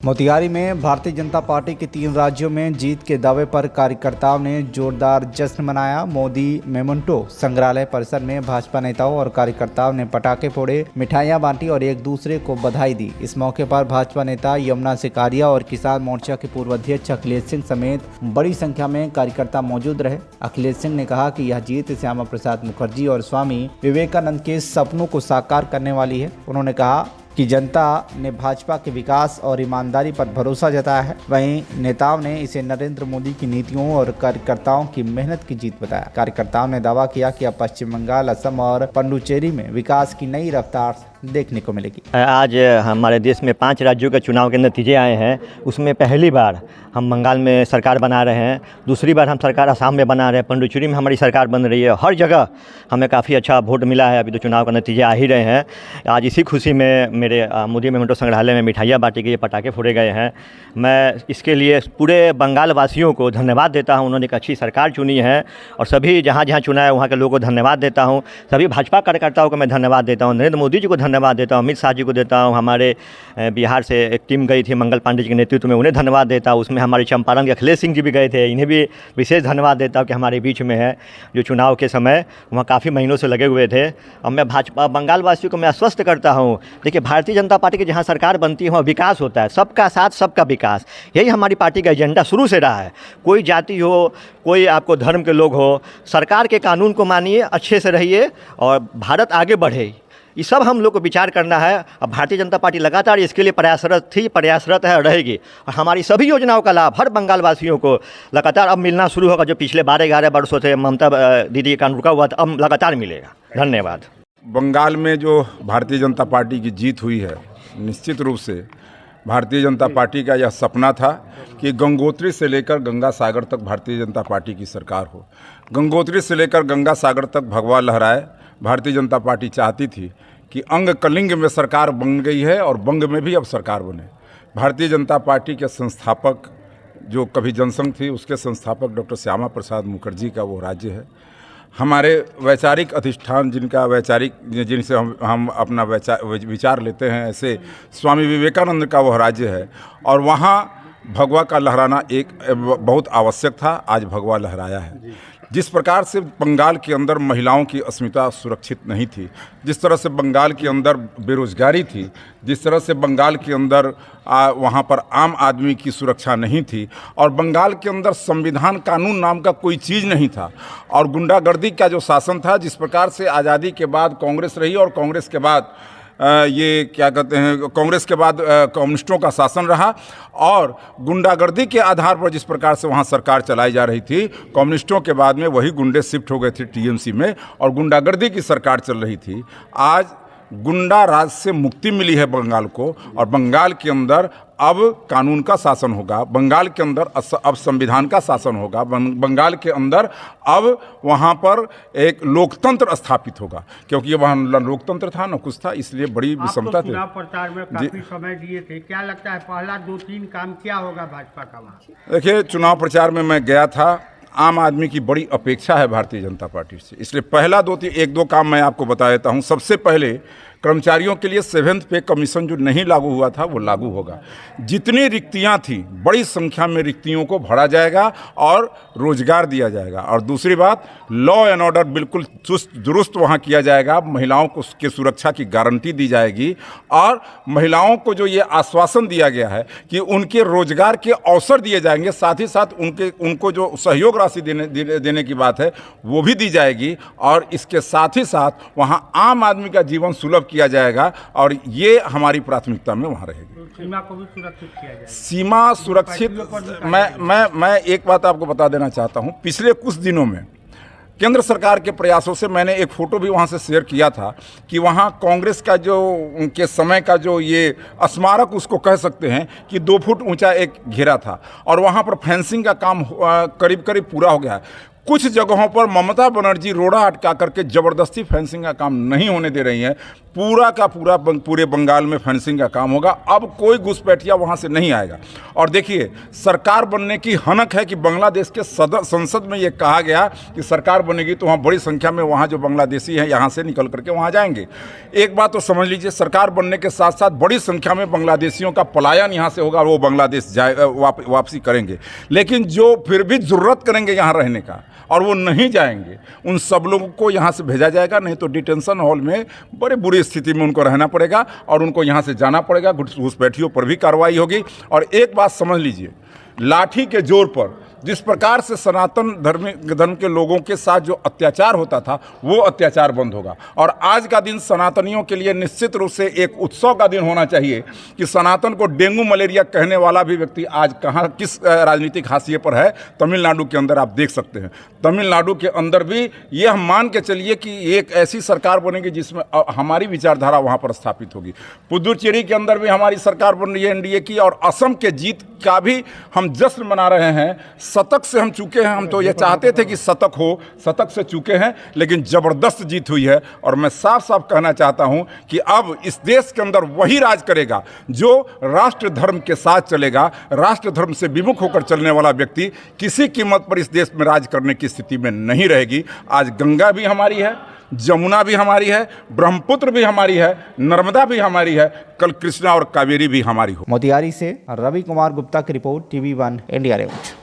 मोतिहारी में भारतीय जनता पार्टी के 3 राज्यों में जीत के दावे पर कार्यकर्ताओं ने जोरदार जश्न मनाया। मोदी मेमोंटो संग्रहालय परिसर में भाजपा नेताओं और कार्यकर्ताओं ने पटाखे फोड़े, मिठाइयां बांटी और एक दूसरे को बधाई दी। इस मौके पर भाजपा नेता यमुना सिकारिया और किसान मोर्चा के पूर्व अध्यक्ष अखिलेश सिंह समेत बड़ी संख्या में कार्यकर्ता मौजूद रहे। अखिलेश सिंह ने कहा कि यह जीत श्यामा प्रसाद मुखर्जी और स्वामी विवेकानंद के सपनों को साकार करने वाली है। उन्होंने कहा कि जनता ने भाजपा के विकास और ईमानदारी पर भरोसा जताया है। वहीं नेताओं ने इसे नरेंद्र मोदी की नीतियों और कार्यकर्ताओं की मेहनत की जीत बताया। कार्यकर्ताओं ने दावा किया कि अब पश्चिम बंगाल, असम और पुडुचेरी में विकास की नई रफ्तार देखने को मिलेगी। आज हमारे देश में 5 राज्यों के चुनाव के नतीजे आए हैं। उसमें पहली बार हम बंगाल में सरकार बना रहे हैं, दूसरी बार हम सरकार असम में बना रहे हैं, पुडुचेरी में हमारी सरकार बन रही है। हर जगह हमें काफ़ी अच्छा वोट मिला है। अभी तो चुनाव का नतीजे आ ही रहे हैं। आज इसी खुशी में मेरे मोदी मेमोंटो संग्रहालय में मिठाइयाँ बांटी गई, पटाखे फोड़े गए हैं। मैं इसके लिए पूरे बंगाल वासियों को धन्यवाद देता हूँ। उन्होंने एक अच्छी सरकार चुनी है और सभी जहाँ जहाँ चुना है वहाँ के लोगों को धन्यवाद देता हूँ। सभी भाजपा कार्यकर्ताओं को मैं धन्यवाद देता हूँ। नरेंद्र मोदी जी को धन्यवाद देता हूँ, अमित शाह जी को देता हूँ। हमारे बिहार से एक टीम गई थी मंगल पांडे जी के नेतृत्व में, उन्हें धन्यवाद देता हूँ। उसमें हमारे चंपारण के अखिलेश सिंह जी भी गए थे, इन्हें भी विशेष धन्यवाद देता हूँ कि हमारे बीच में है। जो चुनाव के समय वहाँ काफ़ी महीनों से लगे हुए थे। और मैं भाजपा बंगाल वासियों को मैं आश्वस्त करता हूँ, देखिए भारतीय जनता पार्टी की जहाँ सरकार बनती है वहाँ विकास होता है। सबका साथ सबका विकास, यही हमारी पार्टी का एजेंडा शुरू से रहा है। कोई जाति हो, कोई आपको धर्म के लोग हो, सरकार के कानून को मानिए, अच्छे से रहिए और भारत आगे बढ़े। ये सब हम लोग को विचार करना है। अब भारतीय जनता पार्टी लगातार इसके लिए प्रयासरत थी, प्रयासरत है और रहेगी। और हमारी सभी योजनाओं का लाभ हर बंगाल वासियों को लगातार अब मिलना शुरू होगा। जो पिछले 12-11 वर्षों से ममता दीदी का रुका हुआ था, अब लगातार मिलेगा। धन्यवाद। बंगाल में जो भारतीय जनता पार्टी की जीत हुई है, निश्चित रूप से भारतीय जनता पार्टी का यह सपना था कि गंगोत्री से लेकर गंगा सागर तक भारतीय जनता पार्टी की सरकार हो। गंगोत्री से लेकर गंगा सागर तक भगवा लहराए। भारतीय जनता पार्टी चाहती थी कि अंग कलिंग में सरकार बन गई है और बंग में भी अब सरकार बने। भारतीय जनता पार्टी के संस्थापक, जो कभी जनसंघ थी, उसके संस्थापक डॉक्टर श्यामा प्रसाद मुखर्जी का वो राज्य है। हमारे वैचारिक अधिष्ठान जिनसे हम अपना विचार लेते हैं, ऐसे स्वामी विवेकानंद का वह राज्य है और वहाँ भगवा का लहराना एक बहुत आवश्यक था। आज भगवा लहराया है। जिस प्रकार से बंगाल के अंदर महिलाओं की अस्मिता सुरक्षित नहीं थी, जिस तरह से बंगाल के अंदर बेरोजगारी थी, जिस तरह से बंगाल के अंदर वहाँ पर आम आदमी की सुरक्षा नहीं थी और बंगाल के अंदर संविधान कानून नाम का कोई चीज़ नहीं था और गुंडागर्दी का जो शासन था, जिस प्रकार से आज़ादी के बाद कांग्रेस रही और कांग्रेस के बाद कांग्रेस के बाद कम्युनिस्टों का शासन रहा और गुंडागर्दी के आधार पर जिस प्रकार से वहाँ सरकार चलाई जा रही थी, कम्युनिस्टों के बाद में वही गुंडे शिफ्ट हो गए थे टीएमसी में और गुंडागर्दी की सरकार चल रही थी। आज गुंडा राज से मुक्ति मिली है बंगाल को और बंगाल के अंदर अब कानून का शासन होगा। बंगाल के अंदर अब संविधान का शासन होगा। बंगाल के अंदर अब वहाँ पर एक लोकतंत्र स्थापित होगा, क्योंकि वहाँ न लोकतंत्र था न कुछ था, इसलिए बड़ी विषमता थी। चुनाव प्रचार में काफी समय दिए थे, क्या लगता है पहला 2-3 काम क्या होगा भाजपा का वहाँ? देखिए, चुनाव प्रचार में मैं गया था। आम आदमी की बड़ी अपेक्षा है भारतीय जनता पार्टी से, इसलिए पहला 1-2 काम मैं आपको बता देता हूँ। सबसे पहले कर्मचारियों के लिए 7th पे कमीशन जो नहीं लागू हुआ था वो लागू होगा। जितनी रिक्तियां थी, बड़ी संख्या में रिक्तियों को भरा जाएगा और रोजगार दिया जाएगा। और दूसरी बात, लॉ एंड ऑर्डर बिल्कुल चुस्त दुरुस्त वहाँ किया जाएगा। महिलाओं को उसके सुरक्षा की गारंटी दी जाएगी और महिलाओं को जो ये आश्वासन दिया गया है कि उनके रोजगार के अवसर दिए जाएंगे, साथ ही साथ उनको जो सहयोग राशि देने की बात है वो भी दी जाएगी और इसके साथ ही साथ वहाँ आम आदमी का जीवन सुलभ किया जाएगा और ये हमारी प्राथमिकता में वहाँ रहेगी। सीमा को भी सुरक्षित किया जाएगा। सीमा सुरक्षित, मैं एक बात आपको बता देना चाहता हूँ। पिछले कुछ दिनों में केंद्र सरकार के प्रयासों से मैंने एक फ़ोटो भी वहाँ से शेयर किया था कि वहाँ कांग्रेस का जो उनके समय का जो ये स्मारक उसको कह सकते हैं कि 2 फुट ऊंचा एक घेरा था और वहाँ पर फेंसिंग का काम करीब करीब पूरा हो गया है। कुछ जगहों पर ममता बनर्जी रोड़ा अटका करके ज़बरदस्ती फेंसिंग का काम नहीं होने दे रही हैं। पूरा का पूरा पूरे बंगाल में फेंसिंग का काम होगा। अब कोई घुसपैठिया वहाँ से नहीं आएगा। और देखिए, सरकार बनने की हनक है कि बांग्लादेश के संसद में ये कहा गया कि सरकार बनेगी तो वहाँ बड़ी संख्या में वहाँ जो बांग्लादेशी हैं यहाँ से निकल करके वहाँ जाएंगे। एक बात तो समझ लीजिए, सरकार बनने के साथ साथ बड़ी संख्या में बांग्लादेशियों का पलायन यहाँ से होगा और वो बांग्लादेश वापसी करेंगे। लेकिन जो फिर भी ज़रूरत करेंगे यहाँ रहने का और वो नहीं जाएंगे, उन सब लोगों को यहाँ से भेजा जाएगा। नहीं तो डिटेंशन हॉल में बड़े बुरी स्थिति में उनको रहना पड़ेगा और उनको यहाँ से जाना पड़ेगा। घुसपैठियों पर भी कार्रवाई होगी। और एक बात समझ लीजिए, लाठी के जोर पर जिस प्रकार से सनातन धर्म के लोगों के साथ जो अत्याचार होता था वो अत्याचार बंद होगा। और आज का दिन सनातनियों के लिए निश्चित रूप से एक उत्सव का दिन होना चाहिए कि सनातन को डेंगू मलेरिया कहने वाला भी व्यक्ति आज कहाँ किस राजनीतिक हाशिए पर है, तमिलनाडु के अंदर आप देख सकते हैं। तमिलनाडु के अंदर भी ये हम मान के चलिए कि एक ऐसी सरकार बनेगी जिसमें हमारी विचारधारा वहाँ पर स्थापित होगी। पुदुचेरी के अंदर भी हमारी सरकार बन रही है एनडीए की, और असम के जीत का भी हम जश्न मना रहे हैं। शतक से हम चूके हैं। हम तो ये चाहते थे कि शतक हो, शतक से चूके हैं, लेकिन ज़बरदस्त जीत हुई है। और मैं साफ साफ कहना चाहता हूं कि अब इस देश के अंदर वही राज करेगा जो राष्ट्र धर्म के साथ चलेगा। राष्ट्र धर्म से विमुख होकर चलने वाला व्यक्ति किसी कीमत पर इस देश में राज करने की स्थिति में नहीं रहेगी। आज गंगा भी हमारी है, जमुना भी हमारी है, ब्रह्मपुत्र भी हमारी है, नर्मदा भी हमारी है, कल कृष्णा और कावेरी भी हमारी हो। मोतिहारी से रवि कुमार गुप्ता की रिपोर्ट, TV1 इंडिया न्यूज।